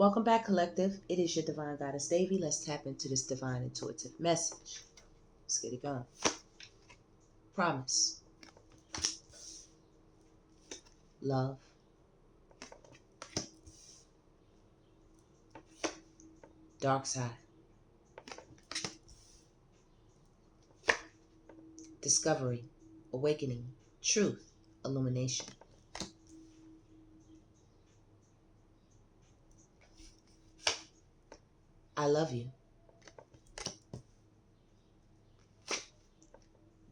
Welcome back, Collective. It is your Divine Goddess, Davy. Let's tap into this divine intuitive message. Let's get it going. Promise. Love. Dark side. Discovery. Awakening. Truth. Illumination. I love you.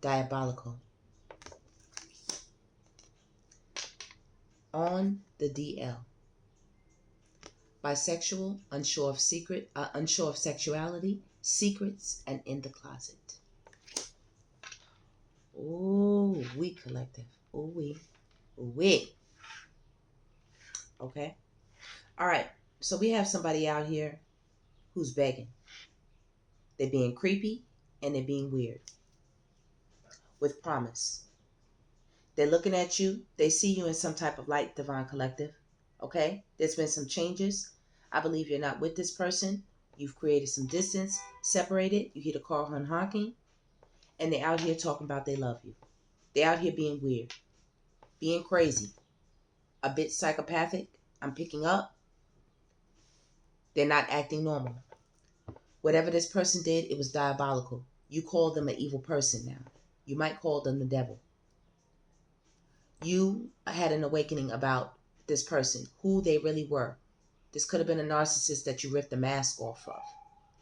Diabolical. On the DL. Bisexual, unsure of sexuality, secrets, and in the closet. Ooh, we, Collective. Ooh, we. Ooh, we. Okay. All right. So we have somebody out here who's begging. They're being creepy and they're being weird. With promise. They're looking at you. They see you in some type of light, Divine Collective. Okay? There's been some changes. I believe you're not with this person. You've created some distance, separated. You hear the car horn honking. And they're out here talking about they love you. They're out here being weird. Being crazy. A bit psychopathic. I'm picking up. They're not acting normal. Whatever this person did, it was diabolical. You call them an evil person now. You might call them the devil. You had an awakening about this person, who they really were. This could have been a narcissist that you ripped the mask off of.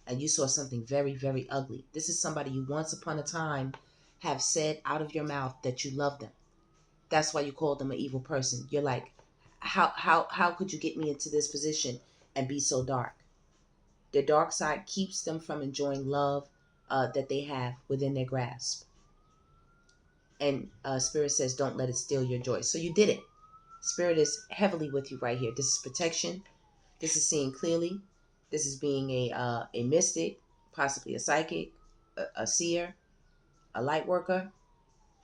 And you saw something very, very ugly. This is somebody you once upon a time have said out of your mouth that you love them. That's why you called them an evil person. You're like, how could you get me into this position and be so dark? Their dark side keeps them from enjoying love that they have within their grasp. And Spirit says, don't let it steal your joy. So you did it. Spirit is heavily with you right here. This is protection. This is seeing clearly. This is being a mystic, possibly a psychic, a seer, a light worker,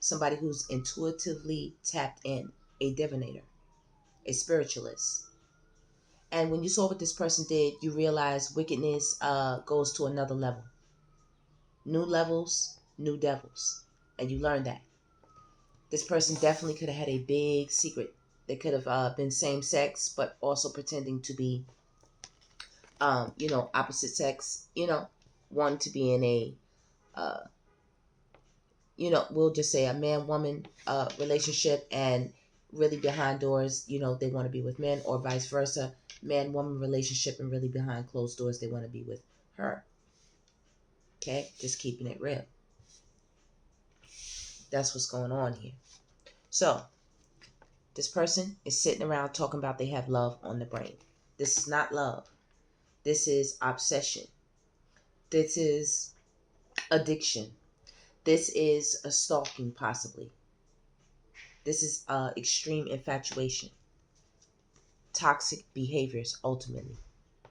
somebody who's intuitively tapped in, a divinator, a spiritualist. And when you saw what this person did, you realize wickedness goes to another level. New levels, new devils. And you learn that. This person definitely could have had a big secret. They could have been same sex, but also pretending to be, opposite sex. One to be in a, we'll just say a man-woman relationship, and really behind doors, they want to be with men, or vice versa. Man-woman relationship, and really behind closed doors, they want to be with her. Okay? Just keeping it real. That's what's going on here. So, this person is sitting around talking about they have love on the brain. This is not love. This is obsession. This is addiction. This is a stalking, possibly. This is extreme infatuation. Toxic behaviors, ultimately.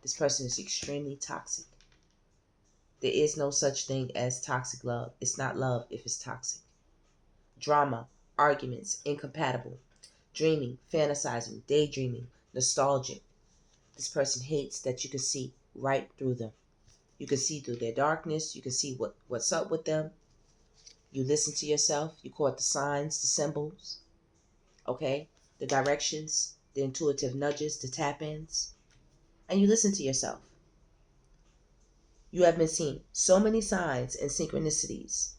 This person is extremely toxic. There is no such thing as toxic love. It's not love if it's toxic. Drama, arguments, incompatible. Dreaming, fantasizing, daydreaming, nostalgic. This person hates that you can see right through them. You can see through their darkness. You can see what's up with them. You listen to yourself. You caught the signs, the symbols, okay? The directions, the intuitive nudges, the tap-ins. And you listen to yourself. You have been seeing so many signs and synchronicities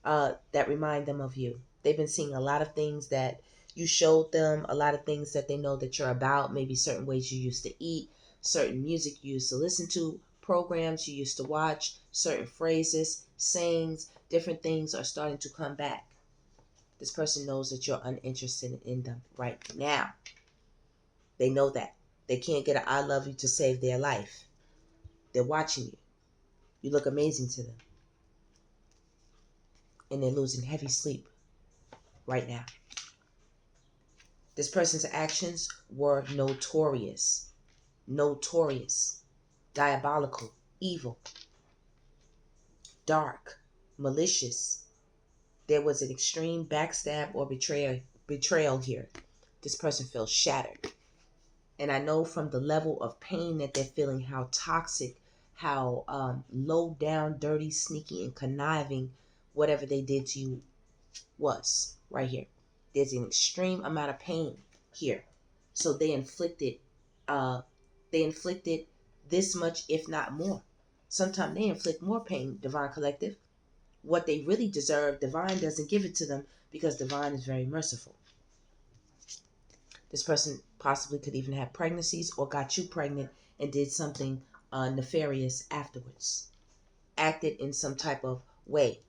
that remind them of you. They've been seeing a lot of things that you showed them, a lot of things that they know that you're about, maybe certain ways you used to eat, certain music you used to listen to, programs you used to watch, certain phrases, sayings, different things are starting to come back. This person knows that you're uninterested in them right now. They know that. They can't get an I love you to save their life. They're watching you. You look amazing to them. And they're losing heavy sleep right now. This person's actions were notorious. Notorious. Diabolical. Evil. Dark. Malicious. There was an extreme backstab or betrayal here. This person feels shattered. And I know from the level of pain that they're feeling, how toxic, how low down, dirty, sneaky, and conniving whatever they did to you was right here. There's an extreme amount of pain here. So uh they inflicted this much, if not more. Sometimes they inflict more pain, Divine Collective. What they really deserve, Divine doesn't give it to them, because Divine is very merciful. This person possibly could even have pregnancies or got you pregnant and did something nefarious afterwards. Acted in some type of way.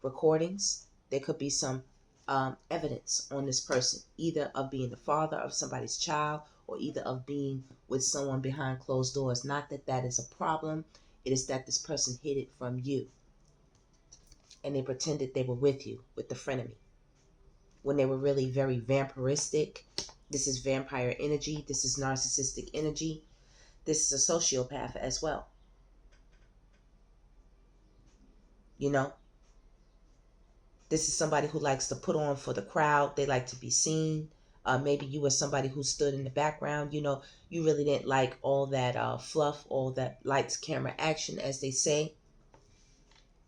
Recordings. There could be some evidence on this person, either of being the father of somebody's child or either of being with someone behind closed doors. Not that that is a problem. It is that this person hid it from you. And they pretended they were with you, with the frenemy, when they were really very vampiristic. This is vampire energy. This is narcissistic energy. This is a sociopath as well. You know, this is somebody who likes to put on for the crowd. They like to be seen. Maybe you were somebody who stood in the background. You know, you really didn't like all that fluff, all that lights, camera, action, as they say.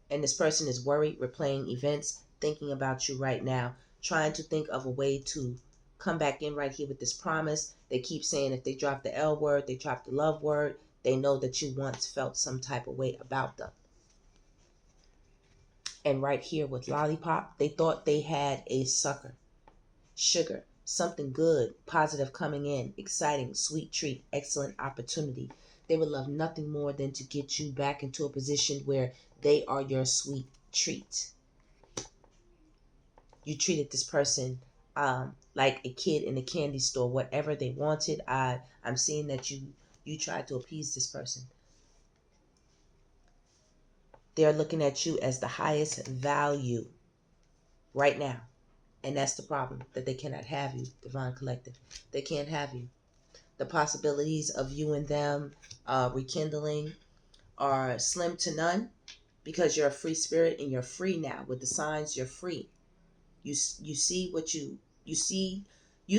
And this person is worried, replaying events, thinking about you right now, trying to think of a way to come back in right here with this promise. They keep saying if they drop the L word, they drop the love word, they know that you once felt some type of way about them. And right here with lollipop, they thought they had a sucker. Sugar, something good, positive coming in, exciting, sweet treat, excellent opportunity. They would love nothing more than to get you back into a position where they are your sweet treat. You treated this person like a kid in a candy store. Whatever they wanted, I'm seeing that you tried to appease this person. They're looking at you as the highest value right now. And that's the problem, that they cannot have you, Divine Collective. They can't have you. The possibilities of you and them rekindling are slim to none, because you're a free spirit and you're free now. With the signs, you're free. You see what you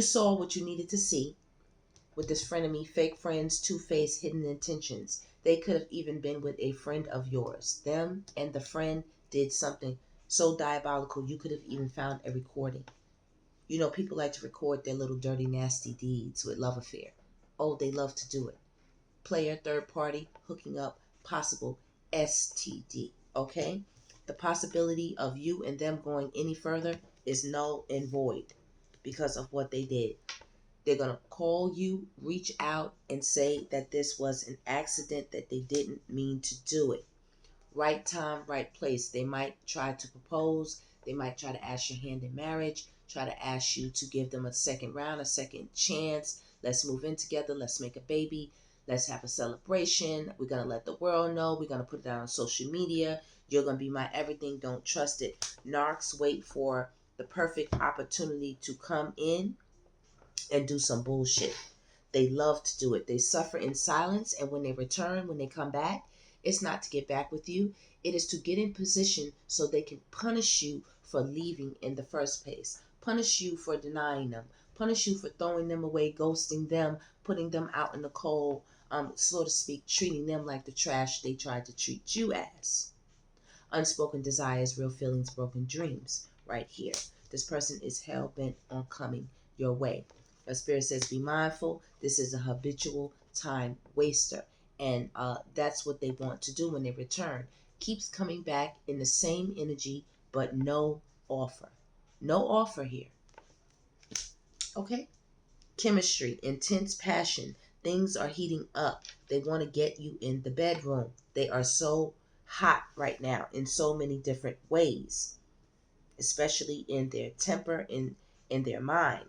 saw what you needed to see with this frenemy, fake friends, two-faced, hidden intentions. They could have even been with a friend of yours. Them and the friend did something so diabolical, you could have even found a recording. You know, people like to record their little dirty, nasty deeds with love affair. Oh, they love to do it. Player, third party, hooking up, possible STD. Okay? The possibility of you and them going any further is null and void because of what they did. They're going to call you, reach out, and say that this was an accident, that they didn't mean to do it. Right time, right place. They might try to propose. They might try to ask your hand in marriage, try to ask you to give them a second round, a second chance. Let's move in together. Let's make a baby. Let's have a celebration. We're going to let the world know. We're going to put it out on social media. You're going to be my everything. Don't trust it. Narcs wait for the perfect opportunity to come in and do some bullshit. They love to do it. They suffer in silence, and when they return, when they come back, it's not to get back with you. It is to get in position so they can punish you for leaving in the first place. Punish you for denying them. Punish you for throwing them away, ghosting them, putting them out in the cold, so to speak, treating them like the trash they tried to treat you as. Unspoken desires, real feelings, broken dreams. Right here. This person is hell-bent on coming your way. The Spirit says, be mindful. This is a habitual time waster. And that's what they want to do when they return. Keeps coming back in the same energy, but no offer. No offer here. Okay? Chemistry, intense passion. Things are heating up. They want to get you in the bedroom. They are so hot right now in so many different ways, especially in their temper, in their mind.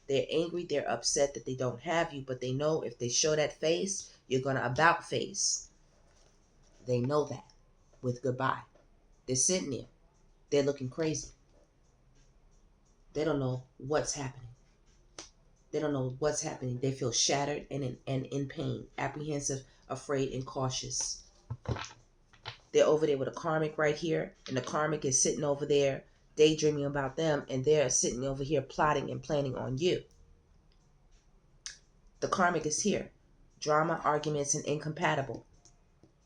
They're angry, they're upset that they don't have you, but they know if they show that face, you're going to about face. They know that with goodbye. They're sitting there. They're looking crazy. They don't know what's happening. They don't know what's happening. They feel shattered and in pain, apprehensive, afraid, and cautious. They're over there with a karmic right here, and the karmic is sitting over there daydreaming about them, and they're sitting over here plotting and planning on you. The karmic is here. Drama, arguments, and incompatible.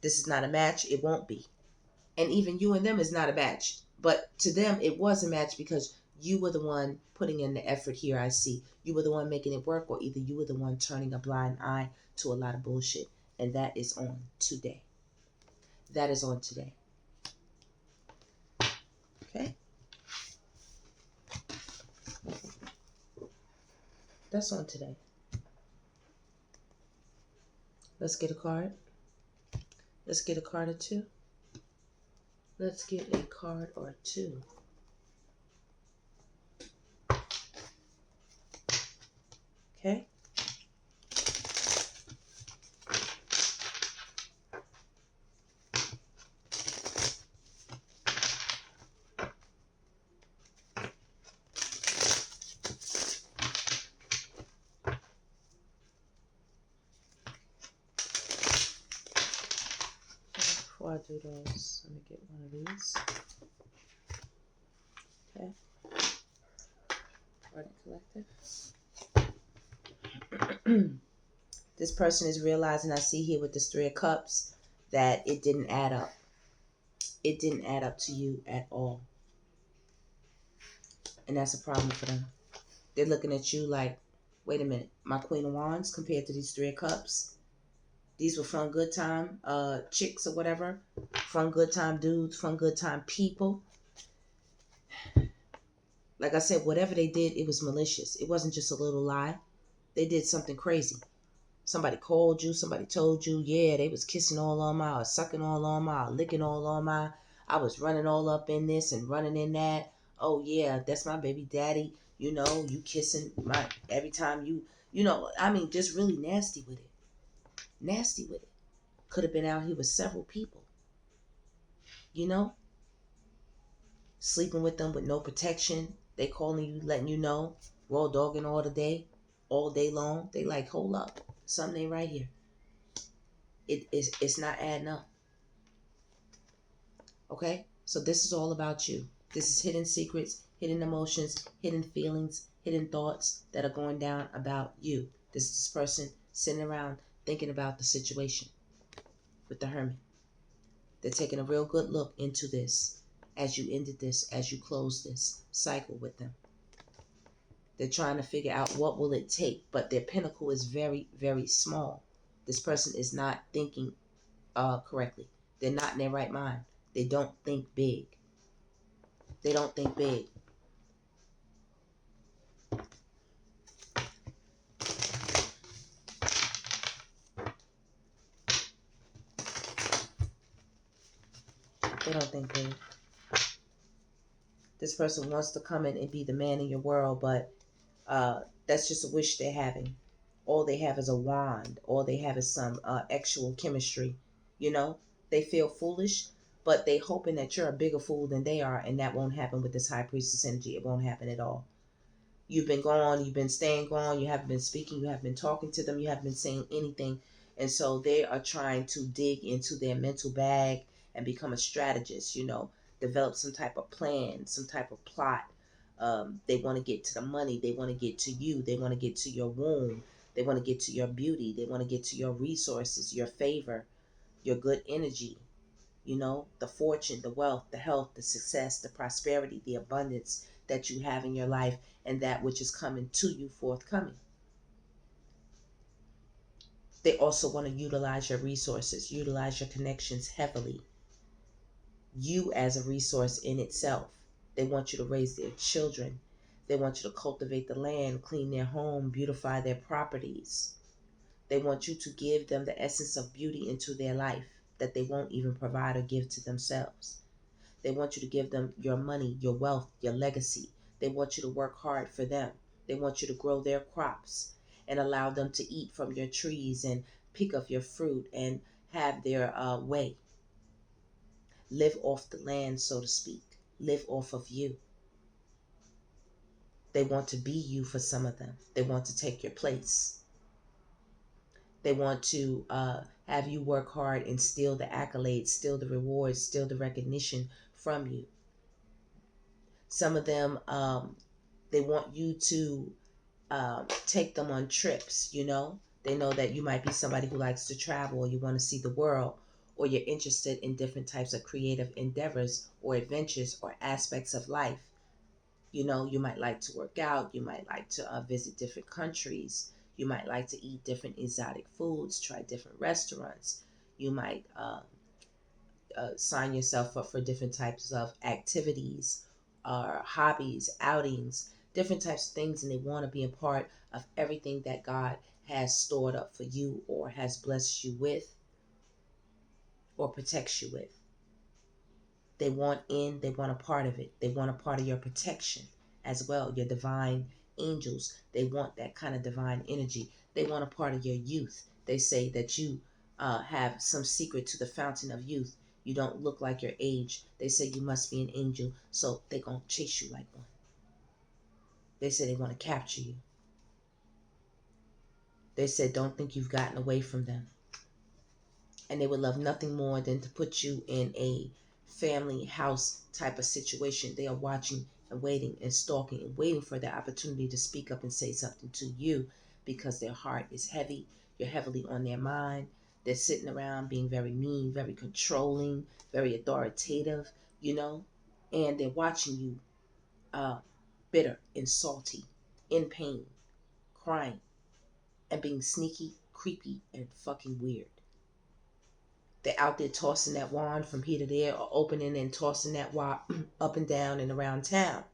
This is not a match. It won't be. And even you and them is not a match. But to them, it was a match because you were the one putting in the effort here, I see. You were the one making it work, or either you were the one turning a blind eye to a lot of bullshit. And that is on today. That is on today. Okay? That's on today. Let's get a card. Let's get a card or two. Let's get a card or two. Okay? Before I do those, let me get one of these. Okay. Ardent Collective. This person is realizing, I see here with this Three of Cups, that it didn't add up. It didn't add up to you at all. And that's a problem for them. They're looking at you like, wait a minute, my Queen of Wands compared to these Three of Cups. These were from good time chicks or whatever. From good time dudes, from good time people. Like I said, whatever they did, it was malicious. It wasn't just a little lie. They did something crazy. Somebody called you, somebody told you, yeah, they was kissing all on my, or sucking all on my, or licking all on my. I was running all up in this and running in that. Oh yeah, that's my baby daddy. You know, you kissing my, every time you know, I mean, just really nasty with it. Nasty with it. Could have been out here with several people. You know? Sleeping with them with no protection. They calling you, letting you know. Raw dogging all day long. They like, hold up. Something ain't right here. It's not adding up. Okay? So this is all about you. This is hidden secrets, hidden emotions, hidden feelings, hidden thoughts that are going down about you. This person sitting around thinking about the situation with the Hermit. They're taking a real good look into this as you ended this, as you close this cycle with them. They're trying to figure out what will it take, but their pinnacle is very, very small. This person is not thinking correctly. They're not in their right mind. They don't think big. They don't think big. They don't think big. This person wants to come in and be the man in your world, but that's just a wish they're having. All they have is a wand. All they have is some actual chemistry. You know, they feel foolish, but they hoping that you're a bigger fool than they are, and that won't happen with this high priestess energy. It won't happen at all. You've been gone, you've been staying gone, you haven't been speaking, you haven't been talking to them, you haven't been saying anything. And so they are trying to dig into their mental bag and become a strategist, you know, develop some type of plan, some type of plot. They want to get to the money, they want to get to you, they want to get to your womb, they want to get to your beauty, they want to get to your resources, your favor, your good energy, you know, the fortune, the wealth, the health, the success, the prosperity, the abundance that you have in your life, and that which is coming to you forthcoming. They also want to utilize your resources, utilize your connections heavily. You as a resource in itself. They want you to raise their children. They want you to cultivate the land, clean their home, beautify their properties. They want you to give them the essence of beauty into their life that they won't even provide or give to themselves. They want you to give them your money, your wealth, your legacy. They want you to work hard for them. They want you to grow their crops and allow them to eat from your trees and pick up your fruit and have their way. Live off the land, so to speak. Live off of you. They want to be you for some of them. They want to take your place. They want to have you work hard and steal the accolades, steal the rewards, steal the recognition from you. Some of them, they want you to take them on trips, you know. They know that you might be somebody who likes to travel, or you want to see the world, or you're interested in different types of creative endeavors or adventures or aspects of life. You know, you might like to work out, you might like to visit different countries, you might like to eat different exotic foods, try different restaurants. You might sign yourself up for different types of activities or hobbies, outings, different types of things, and they want to be a part of everything that God has stored up for you or has blessed you with or protects you with. They want in, they want a part of it. They want a part of your protection as well, your divine angels. They want that kind of divine energy. They want a part of your youth. They say that you have some secret to the fountain of youth. You don't look like your age. They say you must be an angel, so they're going to chase you like one. They say they want to capture you. They said don't think you've gotten away from them. And they would love nothing more than to put you in a family house type of situation. They are watching and waiting and stalking and waiting for the opportunity to speak up and say something to you, because their heart is heavy. You're heavily on their mind. They're sitting around being very mean, very controlling, very authoritative, you know, and they're watching you bitter and salty, in pain, crying, and being sneaky, creepy, and fucking weird. They're out there tossing that wand from here to there, or opening and tossing that wand up and down and around town.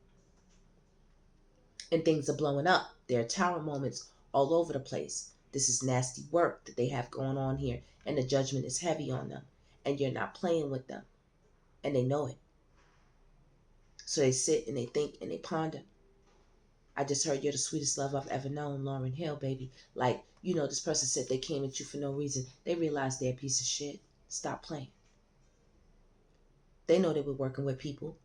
And things are blowing up. There are tower moments all over the place. This is nasty work that they have going on here, and the judgment is heavy on them. And you're not playing with them. And they know it. So they sit and they think and they ponder. I just heard you're the sweetest love I've ever known, Lauryn Hill, baby. Like, you know, this person said they came at you for no reason. They realized they're a piece of shit. Stop playing. They know they were working with people.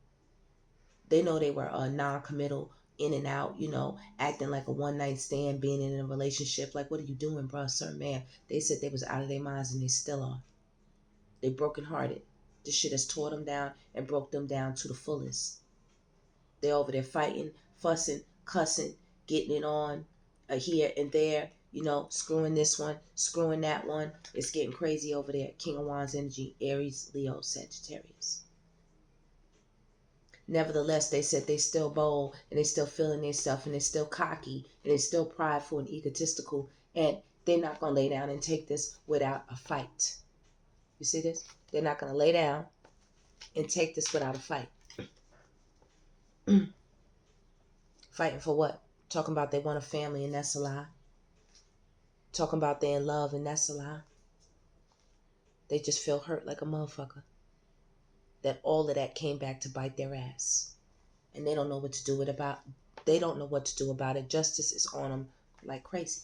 They know they were non-committal, in and out, you know, acting like a one-night stand, being in a relationship. Like, what are you doing, bro, sir, man? They said they was out of their minds, and they still are. They brokenhearted. This shit has tore them down and broke them down to the fullest. They over there fighting, fussing, cussing, getting it on here and there, you know, screwing this one, screwing that one. It's getting crazy over there. King of Wands energy, Aries, Leo, Sagittarius. Nevertheless, they said they still bold, and they still feeling themselves, and they're still cocky, and they're still prideful and egotistical, and they're not going to lay down and take this without a fight. You see this? They're not going to lay down and take this without a fight. Fighting for what? Talking about they want a family, and that's a lie. Talking about they in love, and that's a lie. They just feel hurt like a motherfucker. That all of that came back to bite their ass. And they don't know what to do they don't know what to do about it. Justice is on them like crazy.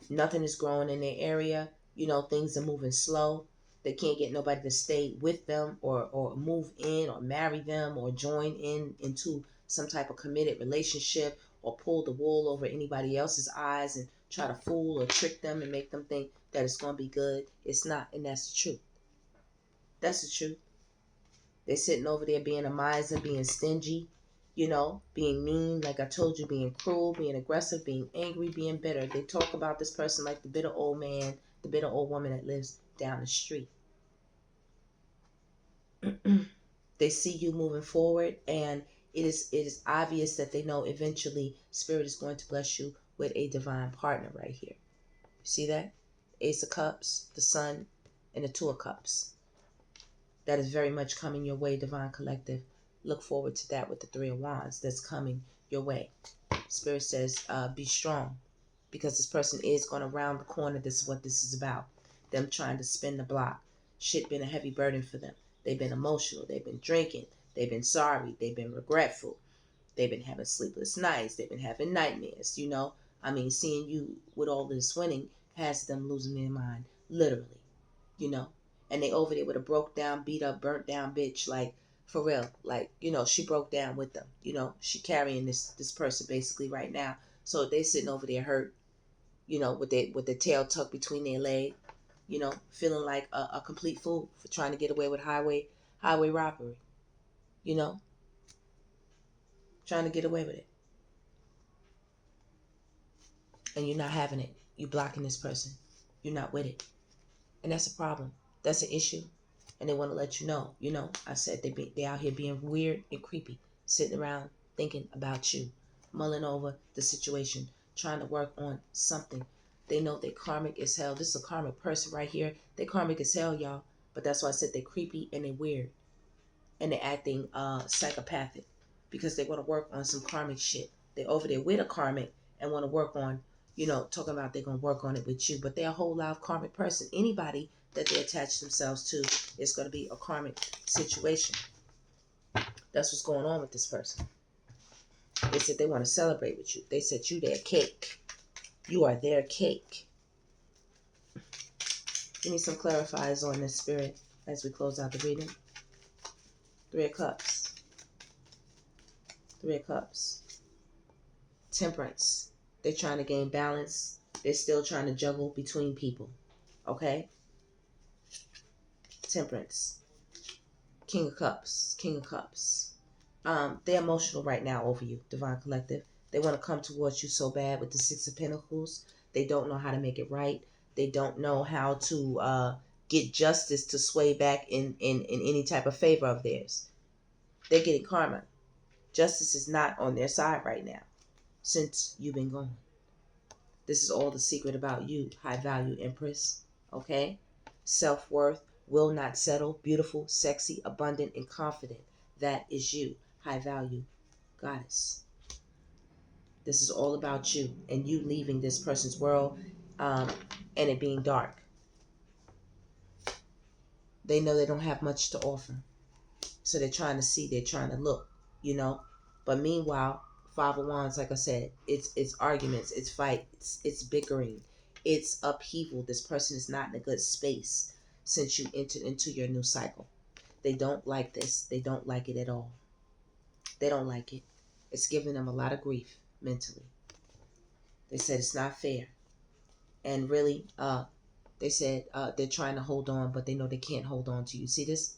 Nothing is growing in their area. You know, things are moving slow. They can't get nobody to stay with them, or move in, or marry them, or join into some type of committed relationship, or pull the wool over anybody else's eyes and try to fool or trick them and make them think that it's going to be good. It's not, and that's the truth. That's the truth. They're sitting over there being a miser, being stingy, you know, being mean, like I told you, being cruel, being aggressive, being angry, being bitter. They talk about this person like the bitter old man, the bitter old woman that lives down the street. They see you moving forward, and it is obvious that they know eventually Spirit is going to bless you with a divine partner right here. You see that? Ace of Cups, the Sun, and the Two of Cups. That is very much coming your way, Divine Collective. Look forward to that with the Three of Wands that's coming your way. Spirit says, be strong, because this person is going to round the corner. This is what this is about. Them trying to spin the block. Shit been a heavy burden for them. They've been emotional. They've been drinking. They've been sorry. They've been regretful. They've been having sleepless nights. They've been having nightmares, you know. I mean, seeing you with all this winning has them losing their mind, literally, you know. And they over there with a broke down, beat up, burnt down bitch, like, for real. Like, you know, she broke down with them. You know, she carrying this person basically right now. So they sitting over there hurt, you know, with their tail tucked between their leg, you know, feeling like a complete fool for trying to get away with highway robbery, you know, trying to get away with it. and you're not having it. You're blocking this person. You're not with it. And that's a problem. That's an issue. And they want to let you know, I said they out here being weird and creepy, sitting around thinking about you, mulling over the situation, trying to work on something. They know they're karmic as hell. This is a karmic person right here. They're karmic as hell, y'all. But that's why I said they're creepy and they're weird. And they're acting psychopathic because they want to work on some karmic shit. They're over there with a karmic and want to work on, talking about they're going to work on it with you. But they're a whole live karmic person. Anybody that they attach themselves to is going to be a karmic situation. That's what's going on with this person. They said they want to celebrate with you. They said you their cake. You are their cake. Give me some clarifiers on this, Spirit, as we close out the reading. 3 of Cups. 3 of Cups. Temperance. They're trying to gain balance. They're still trying to juggle between people. Okay? Temperance. King of Cups. King of Cups. They're emotional right now over you, Divine Collective. They want to come towards you so bad with the 6 of Pentacles. They don't know how to make it right. They don't know how to get justice to sway back in any type of favor of theirs. They're getting karma. Justice is not on their side right now since you've been gone. This is all the secret about you, high value Empress. Okay? Self-worth, will not settle, beautiful, sexy, abundant, and confident. That is you, high value Goddess. This is all about you and you leaving this person's world and it being dark. They know they don't have much to offer. So they're trying to see, they're trying to look, But meanwhile, 5 of Wands, like I said, it's arguments, it's fights, it's bickering, it's upheaval. This person is not in a good space since you entered into your new cycle. They don't like this. They don't like it at all. They don't like it. It's giving them a lot of grief mentally. They said it's not fair. And really, they said they're trying to hold on, but they know they can't hold on to you. See this?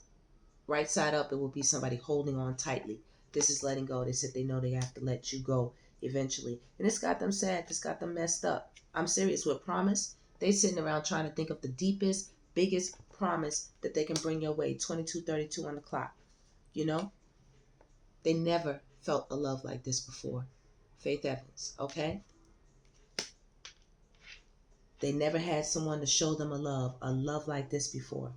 Right side up, it will be somebody holding on tightly. This is letting go. They said they know they have to let you go eventually. And it's got them sad. It's got them messed up. I'm serious with promise. They sitting around trying to think of the deepest, biggest promise that they can bring your way. 22:32 on the clock. They never felt a love like this before. Faith Evans, okay? They never had someone to show them a love like this before.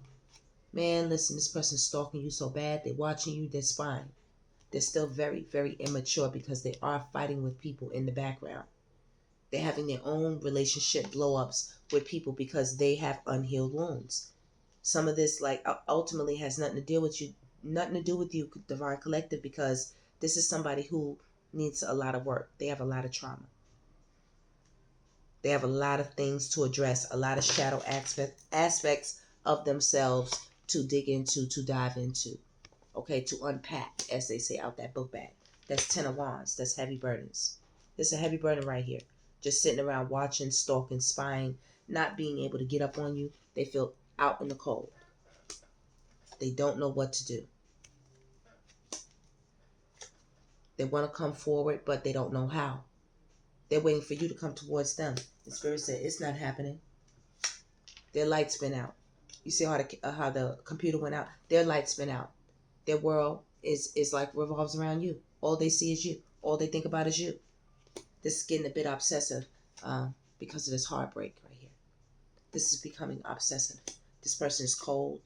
Man, listen, this person's stalking you so bad. They're watching you, they're spying. They're still very, very immature because they are fighting with people in the background. They're having their own relationship blow-ups with people because they have unhealed wounds. Some of this, ultimately has nothing to do with you, Divine Collective, because this is somebody who needs a lot of work. They have a lot of trauma. They have a lot of things to address, a lot of shadow aspects of themselves to dig into, to dive into. Okay, to unpack, as they say out that book bag. That's 10 of Wands. That's heavy burdens. There's a heavy burden right here. Just sitting around watching, stalking, spying, not being able to get up on you. They feel out in the cold. They don't know what to do. They want to come forward, but they don't know how. They're waiting for you to come towards them. The Spirit said, it's not happening. Their lights been out. You see how the computer went out? Their lights been out. Their world is like revolves around you. All they see is you. All they think about is you. This is getting a bit obsessive because of this heartbreak right here. This is becoming obsessive. This person is cold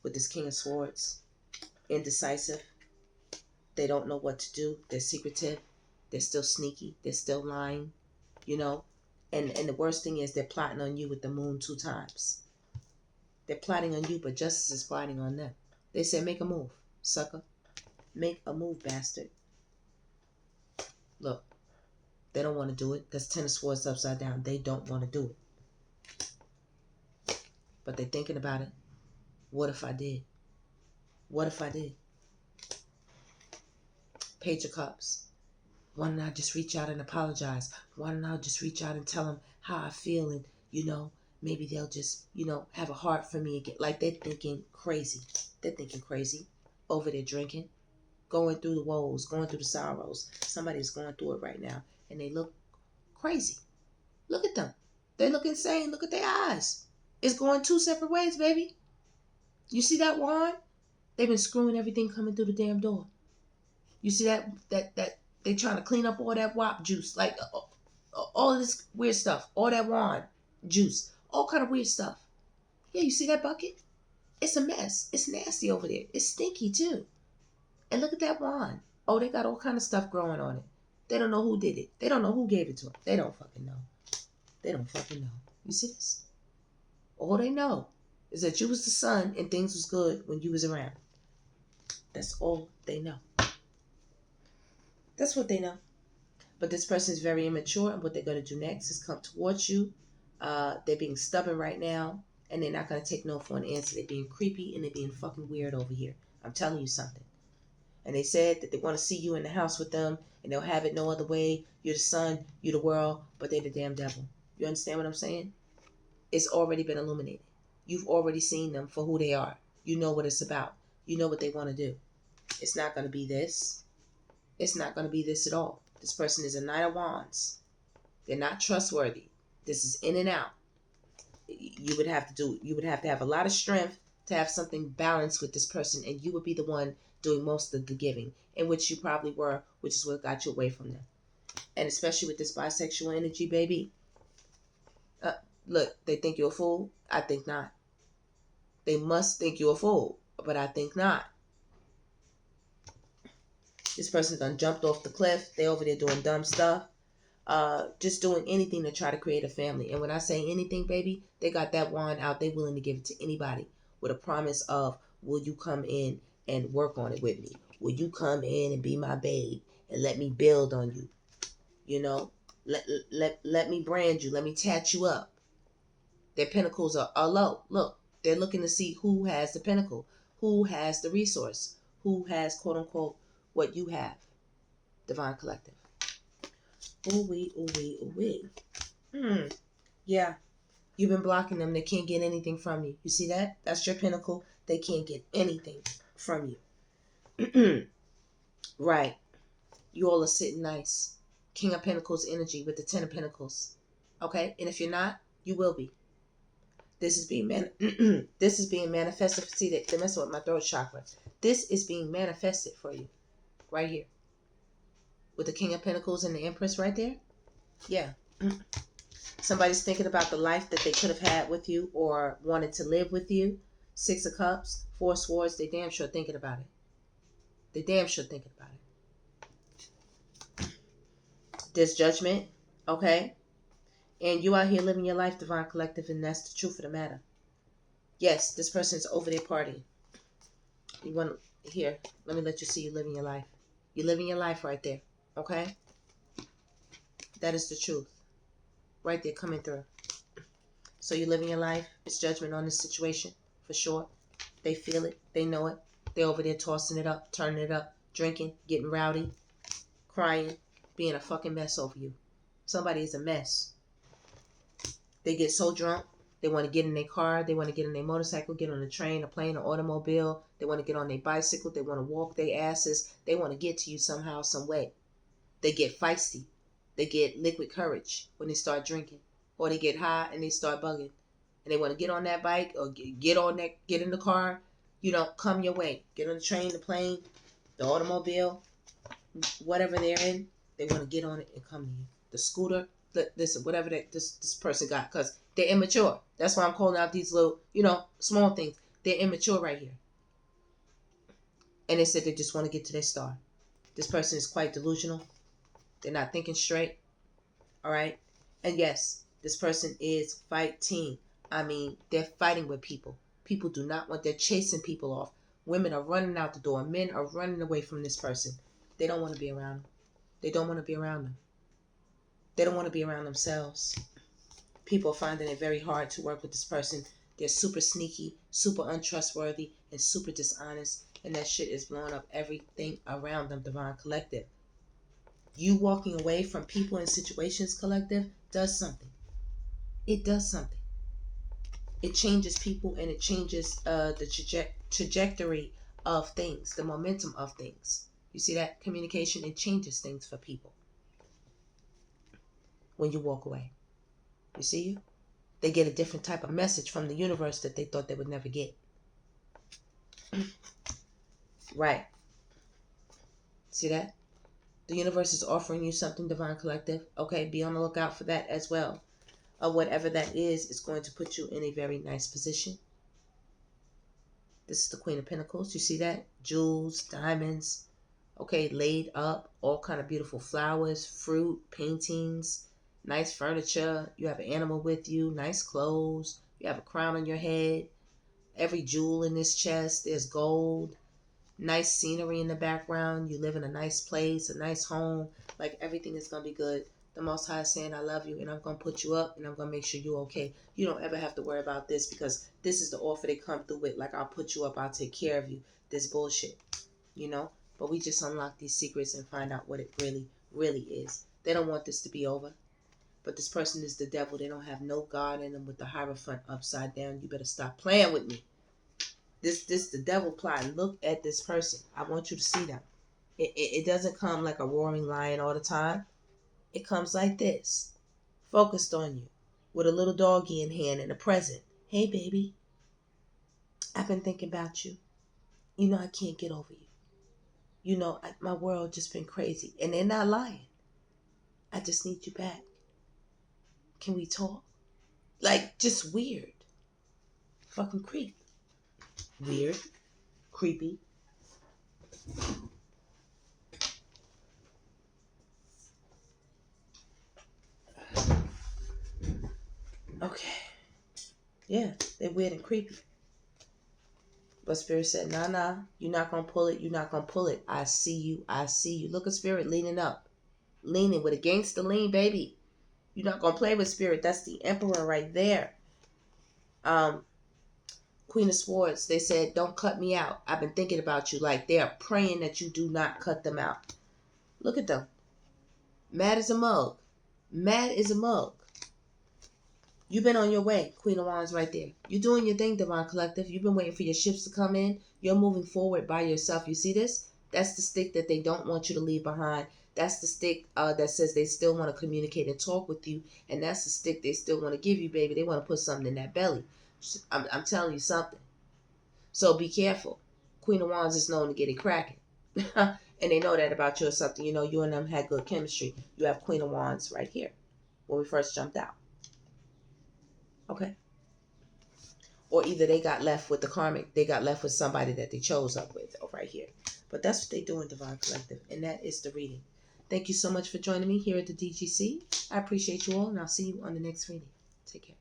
with this King of Swords. Indecisive. They don't know what to do. They're secretive. They're still sneaky. They're still lying. And the worst thing is they're plotting on you with the moon 2 times. They're plotting on you, but justice is plotting on them. They say, make a move, sucker. Make a move, bastard. Look, they don't want to do it. That's 10 of Swords upside down. They don't want to do it. But they're thinking about it. What if I did? What if I did? Page of Cups. Why don't I just reach out and apologize? Why don't I just reach out and tell them how I feel and, maybe they'll just, have a heart for me again. Like they're thinking crazy. They're thinking crazy. Over there drinking. Going through the woes. Going through the sorrows. Somebody's going through it right now. And they look crazy. Look at them. They look insane. Look at their eyes. It's going two separate ways, baby. You see that wand? They've been screwing everything coming through the damn door. You see that they trying to clean up all that WAP juice, like all this weird stuff, all that wand juice, all kind of weird stuff. Yeah, you see that bucket? It's a mess. It's nasty over there. It's stinky too. And look at that wand. Oh, they got all kind of stuff growing on it. They don't know who did it. They don't know who gave it to them. They don't fucking know. They don't fucking know. You see this? All they know is that you was the son and things was good when you was around. That's all they know. That's what they know. But this person is very immature, and what they're going to do next is come towards you. They're being stubborn right now, and they're not going to take no for an answer. They're being creepy, and they're being fucking weird over here. I'm telling you something. And they said that they want to see you in the house with them, and they'll have it no other way. You're the sun, you're the world, but they're the damn devil. You understand what I'm saying? It's already been illuminated. You've already seen them for who they are. You know what it's about. You know what they want to do. It's not going to be this. It's not going to be this at all. This person is a Knight of Wands. They're not trustworthy. This is in and out. You would have to have a lot of strength to have something balanced with this person, and you would be the one doing most of the giving, in which you probably were, which is what got you away from them. And especially with this bisexual energy, baby. Look, they think you're a fool. I think not. They must think you're a fool, but I think not. This person done jumped off the cliff. They over there doing dumb stuff. Just doing anything to try to create a family. And when I say anything, baby, they got that wand out. They willing to give it to anybody with a promise of, will you come in and work on it with me? Will you come in and be my babe and let me build on you? You know, let me brand you. Let me tat you up. Their pinnacles are low. Look, they're looking to see who has the pinnacle, who has the resource, who has, quote unquote, what you have. Divine Collective. Ooh wee, ooh wee, ooh wee. Yeah. You've been blocking them. They can't get anything from you. You see that? That's your pinnacle. They can't get anything from you. Right. You all are sitting nice. King of Pentacles energy with the Ten of Pentacles. Okay? And if you're not, you will be. This is being this is being manifested. See, they're messing with my throat chakra. This is being manifested for you. Right here. With the King of Pentacles and the Empress right there. Yeah. Somebody's thinking about the life that they could have had with you or wanted to live with you. Six of Cups, Four Swords. They damn sure thinking about it. They damn sure thinking about it. There's judgment. Okay? And you out here living your life, Divine Collective, and that's the truth of the matter. Yes, this person's over there partying. You want to, here, let me let you see you living your life. You're living your life right there. Okay? That is the truth. Right there coming through. So you're living your life. It's judgment on this situation, for sure. They feel it. They know it. They're over there tossing it up, turning it up, drinking, getting rowdy, crying, being a fucking mess over you. Somebody is a mess. They get so drunk, they want to get in their car, they want to get in their motorcycle, get on a train, a plane, an automobile. They want to get on their bicycle. They want to walk their asses. They want to get to you somehow, some way. They get feisty. They get liquid courage when they start drinking. Or they get high and they start bugging. And they want to get on that bike or get in the car. You know, come your way. Get on the train, the plane, the automobile, whatever they're in. They want to get on it and come to you. The scooter, listen, whatever this person got. Because they're immature. That's why I'm calling out these little, small things. They're immature right here. And they said they just want to get to their star. This person is quite delusional. They're not thinking straight. All right? And yes, this person is fighting. I mean, they're fighting with people. People do not want, they're chasing people off. Women are running out the door. Men are running away from this person. They don't want to be around them. They don't want to be around them. They don't want to be around themselves. People are finding it very hard to work with this person. They're super sneaky, super untrustworthy, and super dishonest. And that shit is blowing up everything around them, Divine Collective. You walking away from people and situations, Collective, does something. It does something. It changes people and it changes the trajectory of things, the momentum of things. You see that? Communication, it changes things for people when you walk away. You see you? They get a different type of message from the universe that they thought they would never get. Right. See that? The universe is offering you something, Divine Collective. Okay, be on the lookout for that as well. Whatever that is going to put you in a very nice position. This is the Queen of Pentacles. You see that? Jewels, diamonds, okay, laid up, all kind of beautiful flowers, fruit, paintings, nice furniture. You have an animal with you, nice clothes. You have a crown on your head. Every jewel in this chest, there's gold. Nice scenery in the background. You live in a nice place, a nice home. Like everything is going to be good. The Most High is saying, I love you, and I'm going to put you up, and I'm going to make sure you're okay. You don't ever have to worry about this, because this is the offer they come through with. Like, I'll put you up, I'll take care of you. This bullshit, you know? But we just unlock these secrets and find out what it really, really is. They don't want this to be over. But this person is the devil. They don't have no God in them with the Hierophant upside down. You better stop playing with me. This the devil plot. Look at this person. I want you to see them. It doesn't come like a roaring lion all the time. It comes like this, focused on you, with a little doggy in hand and a present. Hey, baby, I've been thinking about you. You know I can't get over you. You know my world just been crazy, and they're not lying. I just need you back. Can we talk? Like, just weird. Fucking creep. Weird. Creepy. Okay. Yeah, they're weird and creepy. But Spirit said, nah, you're not going to pull it. You're not going to pull it. I see you. I see you. Look at Spirit leaning up. Leaning with a gangster lean, baby. You're not going to play with Spirit. That's the Emperor right there. Queen of Swords, they said, don't cut me out. I've been thinking about you. Like, they are praying that you do not cut them out. Look at them. Mad as a mug. Mad as a mug. You've been on your way. Queen of Wands right there. You're doing your thing, Divine Collective. You've been waiting for your ships to come in. You're moving forward by yourself. You see this? That's the stick that they don't want you to leave behind. That's the stick that says they still want to communicate and talk with you. And that's the stick they still want to give you, baby. They want to put something in that belly. I'm telling you something. So be careful. Queen of Wands is known to get it cracking. And they know that about you or something. You know, you and them had good chemistry. You have Queen of Wands right here when we first jumped out. Okay. Or either they got left with the karmic. They got left with somebody that they chose up with right here. But that's what they do in Divine Collective. And that is the reading. Thank you so much for joining me here at the DGC. I appreciate you all. And I'll see you on the next reading. Take care.